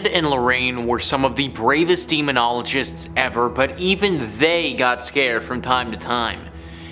Ed and Lorraine were some of the bravest demonologists ever, but even they got scared from time to time.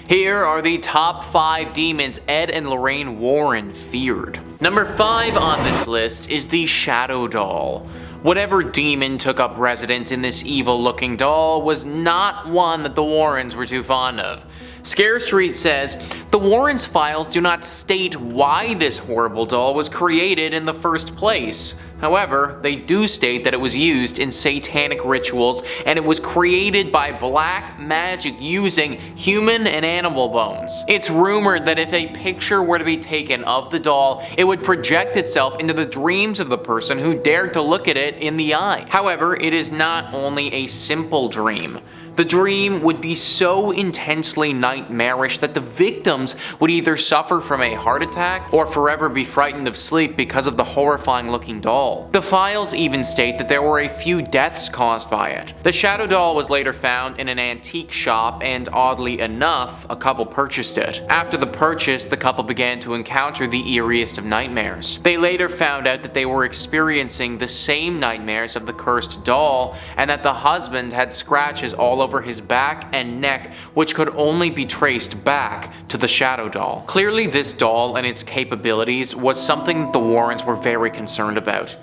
Here are the top 5 demons Ed and Lorraine Warren feared. Number 5 on this list is the Shadow Doll. Whatever demon took up residence in this evil-looking doll was not one that the Warrens were too fond of. Scare Street says, the Warrens' files do not state why this horrible doll was created in the first place. However, they do state that it was used in satanic rituals and it was created by black magic using human and animal bones. It's rumored that if a picture were to be taken of the doll, it would project itself into the dreams of the person who dared to look at it in the eye. However, it is not only a simple dream. The dream would be so intensely nightmarish that the victims would either suffer from a heart attack or forever be frightened of sleep because of the horrifying looking doll. The files even state that there were a few deaths caused by it. The Shadow Doll was later found in an antique shop and oddly enough, a couple purchased it. After the purchase, the couple began to encounter the eeriest of nightmares. They later found out that they were experiencing the same nightmares of the cursed doll and that the husband had scratches all over his back and neck, which could only be traced back to the Shadow Doll. Clearly, this doll and its capabilities was something that the Warrens were very concerned about.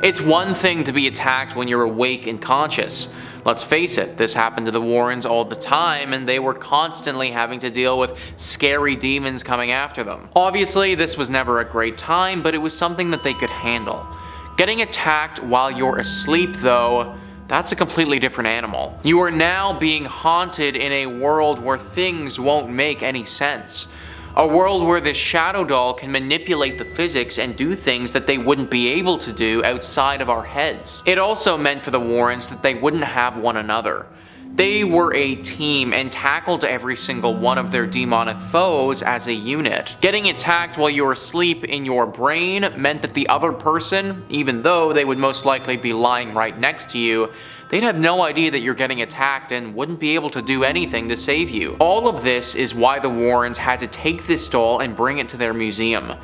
It's one thing to be attacked when you're awake and conscious. Let's face it, this happened to the Warrens all the time, and they were constantly having to deal with scary demons coming after them. Obviously, this was never a great time, but it was something that they could handle. Getting attacked while you're asleep, though, that's a completely different animal. You are now being haunted in a world where things won't make any sense. A world where this Shadow Doll can manipulate the physics and do things that they wouldn't be able to do outside of our heads. It also meant for the Warrens that they wouldn't have one another. They were a team and tackled every single one of their demonic foes as a unit. Getting attacked while you were asleep in your brain meant that the other person, even though they would most likely be lying right next to you, they'd have no idea that you're getting attacked and wouldn't be able to do anything to save you. All of this is why the Warrens had to take this doll and bring it to their museum.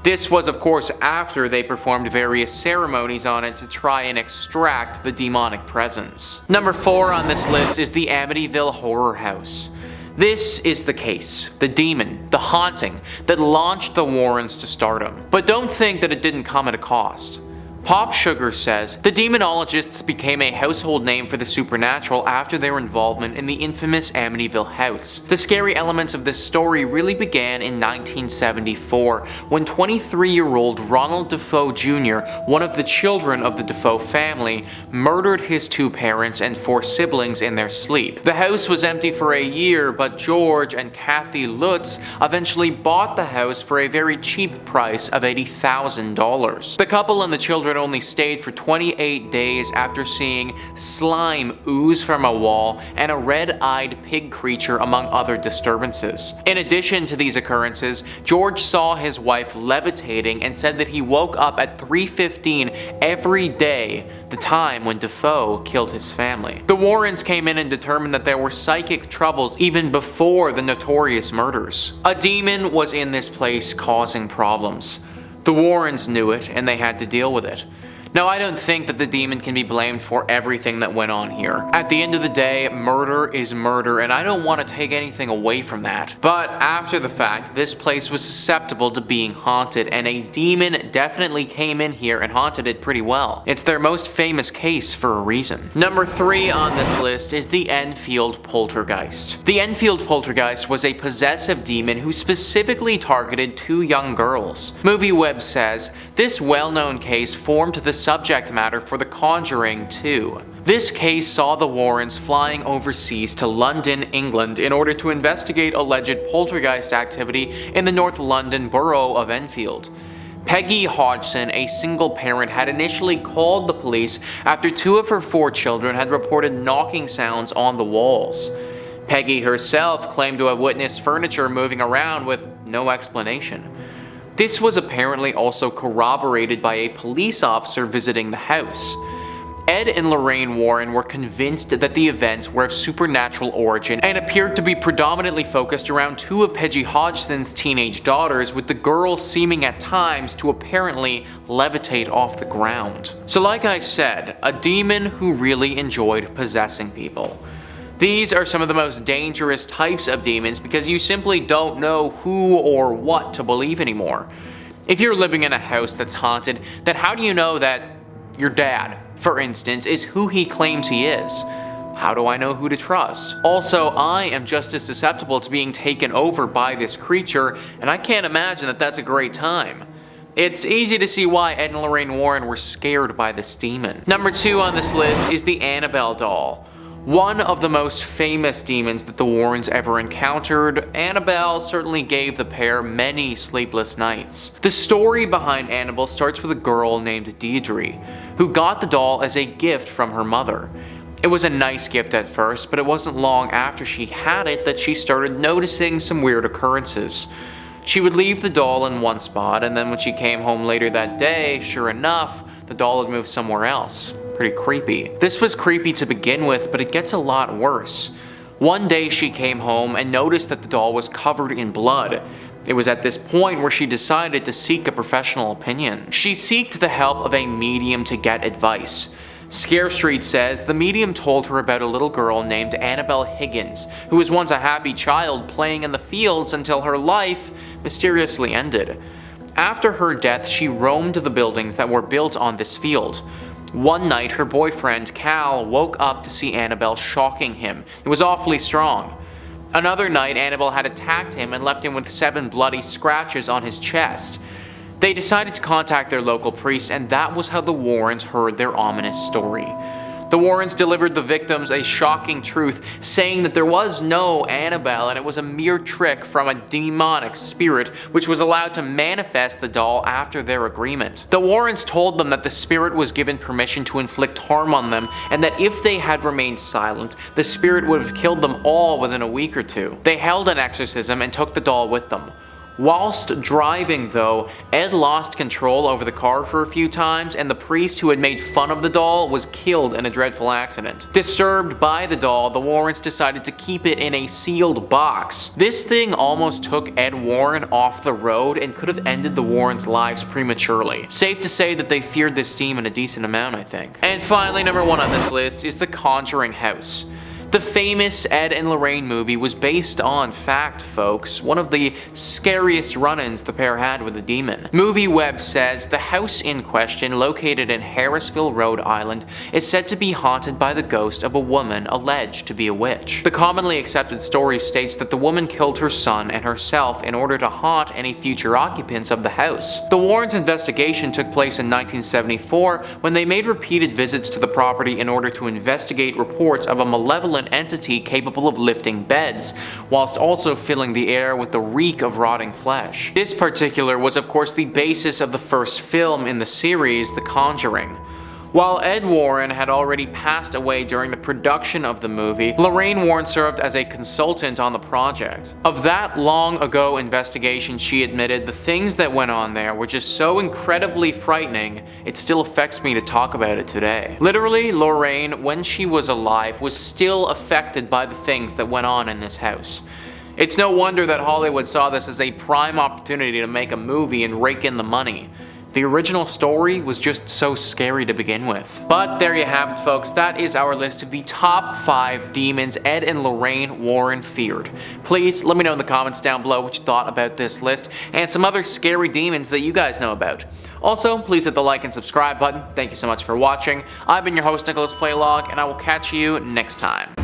This was of course after they performed various ceremonies on it to try and extract the demonic presence. Number 4 on this list is the Amityville Horror House. This is the case, the demon, the haunting, that launched the Warrens to stardom. But don't think that it didn't come at a cost. Pop Sugar says, the demonologists became a household name for the supernatural after their involvement in the infamous Amityville House. The scary elements of this story really began in 1974, when 23-year-old Ronald Defoe Jr., one of the children of the Defoe family, murdered his 2 parents and 4 siblings in their sleep. The house was empty for a year, but George and Kathy Lutz eventually bought the house for a very cheap price of $80,000. The couple and the children only stayed for 28 days after seeing slime ooze from a wall and a red-eyed pig creature among other disturbances. In addition to these occurrences, George saw his wife levitating and said that he woke up at 3:15 every day, the time when Defoe killed his family. The Warrens came in and determined that there were psychic troubles even before the notorious murders. A demon was in this place causing problems. The Warrens knew it, and they had to deal with it. Now, I don't think that the demon can be blamed for everything that went on here. At the end of the day, murder is murder, and I don't want to take anything away from that. But after the fact, this place was susceptible to being haunted, and a demon definitely came in here and haunted it pretty well. It's their most famous case for a reason. Number 3 on this list is the Enfield Poltergeist. The Enfield Poltergeist was a possessive demon who specifically targeted 2 young girls. MovieWeb says, this well-known case formed the subject matter for The Conjuring 2. This case saw the Warrens flying overseas to London, England in order to investigate alleged poltergeist activity in the North London borough of Enfield. Peggy Hodgson, a single parent, had initially called the police after 2 of her 4 children had reported knocking sounds on the walls. Peggy herself claimed to have witnessed furniture moving around with no explanation. This was apparently also corroborated by a police officer visiting the house. Ed and Lorraine Warren were convinced that the events were of supernatural origin and appeared to be predominantly focused around two of Peggy Hodgson's teenage daughters, with the girl seeming at times to apparently levitate off the ground. So like I said, a demon who really enjoyed possessing people. These are some of the most dangerous types of demons because you simply don't know who or what to believe anymore. If you're living in a house that's haunted, then how do you know that your dad, for instance, is who he claims he is? How do I know who to trust? Also, I am just as susceptible to being taken over by this creature, and I can't imagine that that's a great time. It's easy to see why Ed and Lorraine Warren were scared by this demon. Number 2 on this list is the Annabelle Doll. One of the most famous demons that the Warrens ever encountered, Annabelle certainly gave the pair many sleepless nights. The story behind Annabelle starts with a girl named Deirdre, who got the doll as a gift from her mother. It was a nice gift at first, but it wasn't long after she had it that she started noticing some weird occurrences. She would leave the doll in one spot, and then when she came home later that day, sure enough, the doll had moved somewhere else. Pretty creepy. This was creepy to begin with, but it gets a lot worse. One day she came home and noticed that the doll was covered in blood. It was at this point where she decided to seek a professional opinion. She sought the help of a medium to get advice. Scare Street says the medium told her about a little girl named Annabelle Higgins, who was once a happy child playing in the fields until her life mysteriously ended. After her death, she roamed the buildings that were built on this field. One night, her boyfriend, Cal, woke up to see Annabelle shocking him. It was awfully strong. Another night, Annabelle had attacked him and left him with 7 bloody scratches on his chest. They decided to contact their local priest, and that was how the Warrens heard their ominous story. The Warrens delivered the victims a shocking truth, saying that there was no Annabelle and it was a mere trick from a demonic spirit which was allowed to manifest the doll after their agreement. The Warrens told them that the spirit was given permission to inflict harm on them, and that if they had remained silent, the spirit would have killed them all within a week or two. They held an exorcism and took the doll with them. Whilst driving though, Ed lost control over the car for a few times, and the priest who had made fun of the doll was killed in a dreadful accident. Disturbed by the doll, the Warrens decided to keep it in a sealed box. This thing almost took Ed Warren off the road and could have ended the Warrens' lives prematurely. Safe to say that they feared this demon a decent amount, I think. And finally, number 1 on this list is the Conjuring House. The famous Ed and Lorraine movie was based on fact, folks, one of the scariest run-ins the pair had with a demon. MovieWeb says the house in question, located in Harrisville, Rhode Island, is said to be haunted by the ghost of a woman alleged to be a witch. The commonly accepted story states that the woman killed her son and herself in order to haunt any future occupants of the house. The Warrens' investigation took place in 1974 when they made repeated visits to the property in order to investigate reports of a malevolent entity capable of lifting beds, whilst also filling the air with the reek of rotting flesh. This particular was of course the basis of the first film in the series, The Conjuring. While Ed Warren had already passed away during the production of the movie, Lorraine Warren served as a consultant on the project. Of that long ago investigation, she admitted the things that went on there were just so incredibly frightening, it still affects me to talk about it today. Literally, Lorraine, when she was alive, was still affected by the things that went on in this house. It's no wonder that Hollywood saw this as a prime opportunity to make a movie and rake in the money. The original story was just so scary to begin with. But there you have it, folks. That is our list of the top 5 demons Ed and Lorraine Warren feared. Please let me know in the comments down below what you thought about this list and some other scary demons that you guys know about. Also, please hit the like and subscribe button. Thank you so much for watching. I've been your host, Nicholas Playlog, and I will catch you next time.